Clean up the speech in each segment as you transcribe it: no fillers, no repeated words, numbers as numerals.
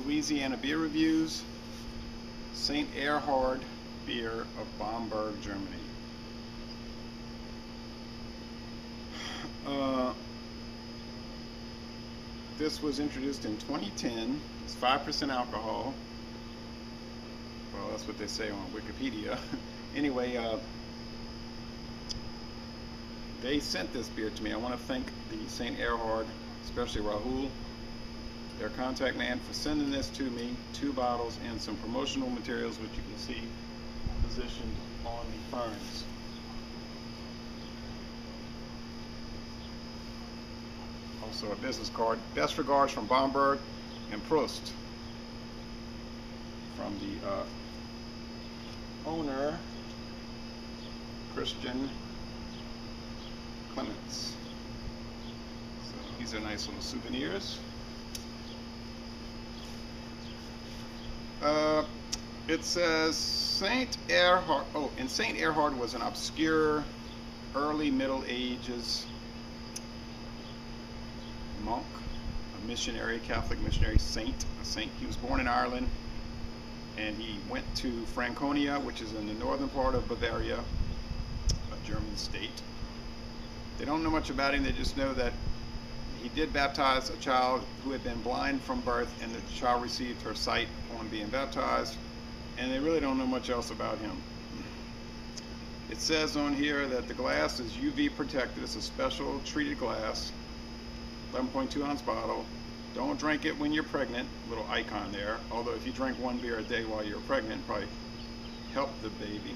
Louisiana beer reviews. St. Erhard beer of Bamberg, Germany. This was introduced in 2010. It's 5% alcohol. Well, that's what they say on Wikipedia. Anyway, they sent this beer to me. I want to thank the St. Erhard, especially Rahul, their contact man, for sending this to me. 2 bottles and some promotional materials, which you can see positioned on the ferns. Also a business card. Best regards from Bamberg and Prost. From the owner, Christian Clements. So these are nice little souvenirs. It says St. Erhard. Oh, and St. Erhard was an obscure early Middle Ages monk, a missionary, Catholic missionary, saint. He was born in Ireland, and he went to Franconia, which is in the northern part of Bavaria, a German state. They don't know much about him. They just know that he did baptize a child who had been blind from birth, and the child received her sight on being baptized, and they really don't know much else about him. It says on here that the glass is UV protected. It's a special treated glass, 11.2 ounce bottle. Don't drink it when you're pregnant, little icon there. Although if you drink 1 beer a day while you're pregnant, probably help the baby.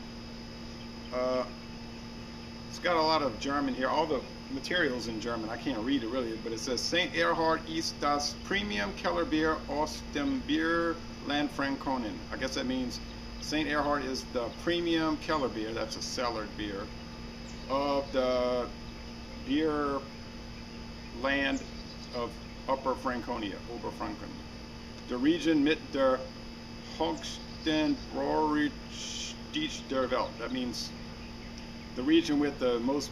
It's got a lot of German here. All the materials in German. I can't read it really, but it says St. Erhard ist das Premium Kellerbier aus dem Bierland Franconen. I guess that means St. Erhard is the premium Keller beer, that's a cellared beer, of the beer land of Upper Franconia, Oberfranken. The region mit der höchsten Brauereidichte der Welt. That means the region with the most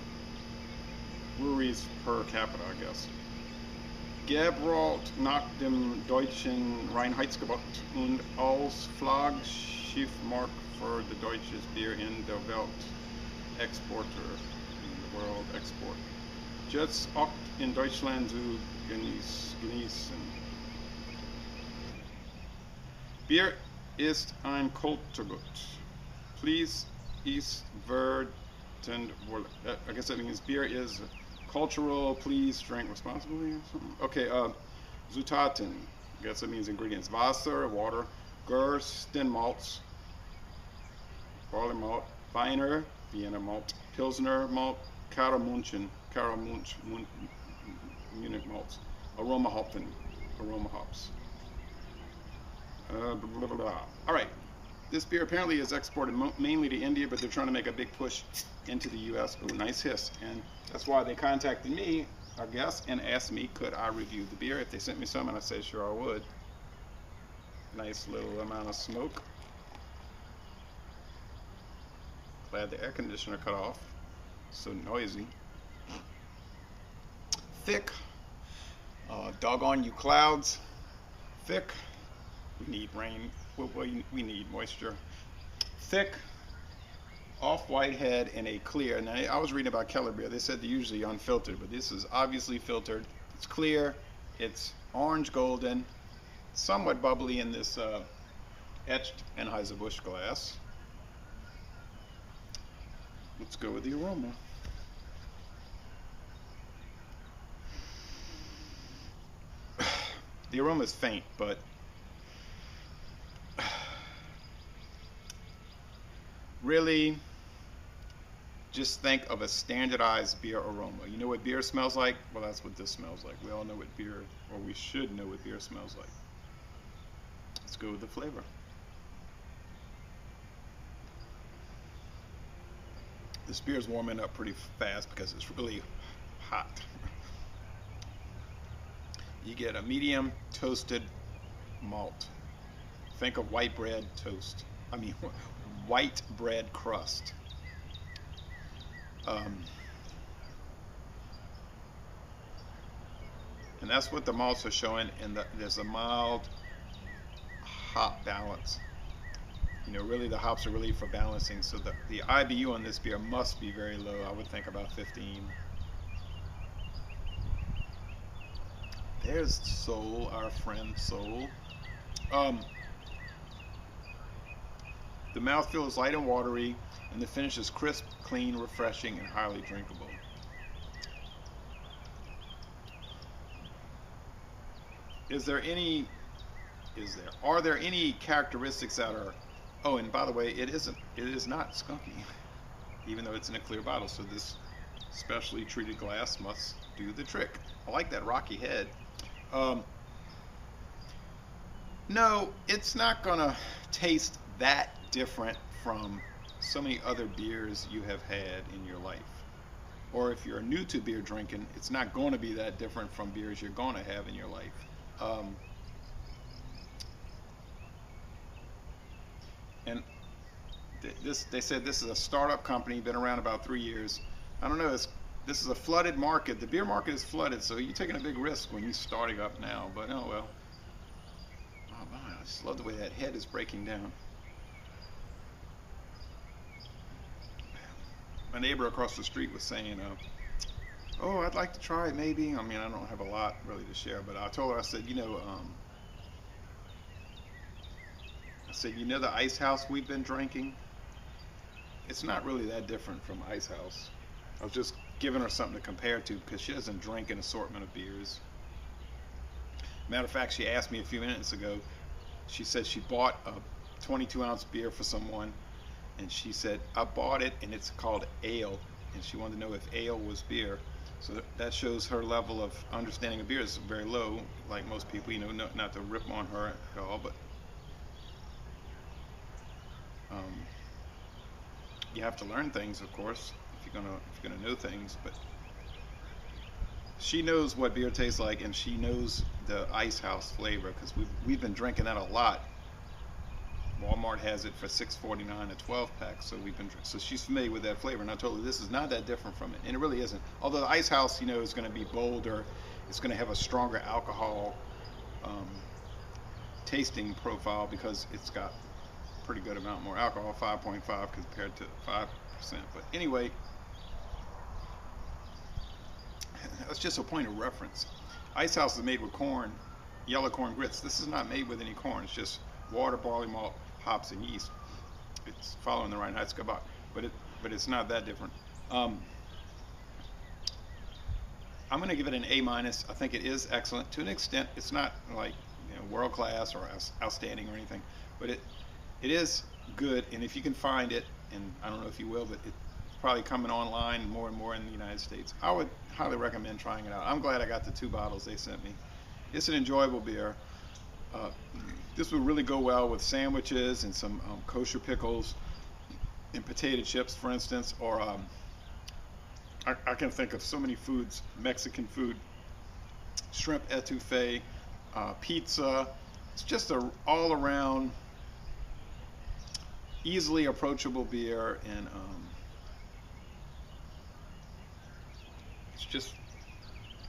breweries per capita, I guess. Gebraut nach dem deutschen Reinheitsgebot und als Flaggschiffmark für the deutsches Bier in der Welt Exporter, in the world export. Just auch in Deutschland zu genießen. Bier ist ein Kulturgut. Please ist werden wohl. I guess that means beer is cultural. Please drink responsibly or something. Okay, Zutaten. I guess that means ingredients. Wasser, water. Gersten malts, barley malt. Weiner, Vienna malt. Pilsner malt. Karamunchen, Munich malts. Aroma hops. Blah, blah, blah, blah. All right. This beer apparently is exported mainly to India, but they're trying to make a big push into the U.S. Oh, nice hiss. And that's why they contacted me, I guess, and asked me, could I review the beer? If they sent me some, and I said, sure I would. Nice little amount of smoke. Glad the air conditioner cut off. So noisy. Thick. Doggone you clouds. Thick. We need rain. We need moisture. Thick, off-white head, and a clear. Now, I was reading about Keller beer. They said they're usually unfiltered, but this is obviously filtered. It's clear. It's orange golden, somewhat bubbly in this etched Anheuser-Busch glass. Let's go with the aroma. The aroma is faint, but really just think of a standardized beer aroma. You know what beer smells like? Well, that's what this smells like. We all know what beer, or we should know what beer smells like. Let's go with the flavor. This beer is warming up pretty fast because it's really hot. You get a medium toasted malt. Think of white bread toast. I mean, white bread crust. And that's what the malts are showing, and there's a mild hop balance. You know, really the hops are really for balancing. So the IBU on this beer must be very low. I would think about 15. There's Soul, our friend Soul. The mouthfeel is light and watery, and the finish is crisp, clean, refreshing, and highly drinkable. Are there any characteristics that are, oh, and by the way, it is not skunky, even though it's in a clear bottle, so this specially treated glass must do the trick. I like that rocky head. No, it's not gonna taste that different from so many other beers you have had in your life. Or if you're new to beer drinking, it's not going to be that different from beers you're going to have in your life. And they said this is a startup company, been around about 3 years. I don't know, this is a flooded market. The beer market is flooded, so you're taking a big risk when you're starting up now, but oh well. Oh my, I just love the way that head is breaking down. My neighbor across the street was saying, oh, I'd like to try it maybe. I mean, I don't have a lot really to share, but I told her, I said, you know, the Ice House we've been drinking? It's not really that different from Ice House. I was just giving her something to compare to because she doesn't drink an assortment of beers. Matter of fact, she asked me a few minutes ago, she said she bought a 22-ounce beer for someone, and she said, I bought it and it's called ale, and she wanted to know if ale was beer. So that shows her level of understanding of beer is very low, like most people, you know, not to rip on her at all, but you have to learn things, of course, if you're gonna know things. But she knows what beer tastes like, and she knows the Ice House flavor because we've been drinking that a lot. Walmart has it for $6.49 a 12-pack, so she's familiar with that flavor. And I told her this is not that different from it, and it really isn't. Although the Ice House, you know, is going to be bolder, it's going to have a stronger alcohol tasting profile because it's got a pretty good amount more alcohol, 5.5 compared to 5%. But anyway, that's just a point of reference. Ice House is made with corn, yellow corn grits. This is not made with any corn. It's just water, barley malt, hops, and yeast. It's following the Reinheitsgebot, but it's not that different. I'm going to give it an A-. I think it is excellent to an extent. It's not like, you know, world class or outstanding or anything, but it is good. And if you can find it, and I don't know if you will, but it's probably coming online more and more in the United States. I would highly recommend trying it out. I'm glad I got the 2 bottles they sent me. It's an enjoyable beer. This would really go well with sandwiches and some kosher pickles and potato chips, for instance, or I can think of so many foods, Mexican food, shrimp etouffee, pizza. It's just a all-around, easily approachable beer, and it's just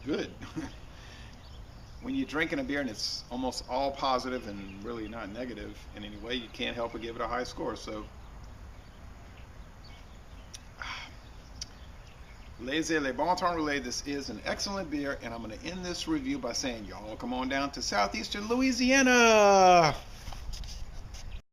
good. When you're drinking a beer and it's almost all positive and really not negative in any way, you can't help but give it a high score. So, Les Bon Temps Relais, this is an excellent beer, and I'm going to end this review by saying, y'all come on down to southeastern Louisiana.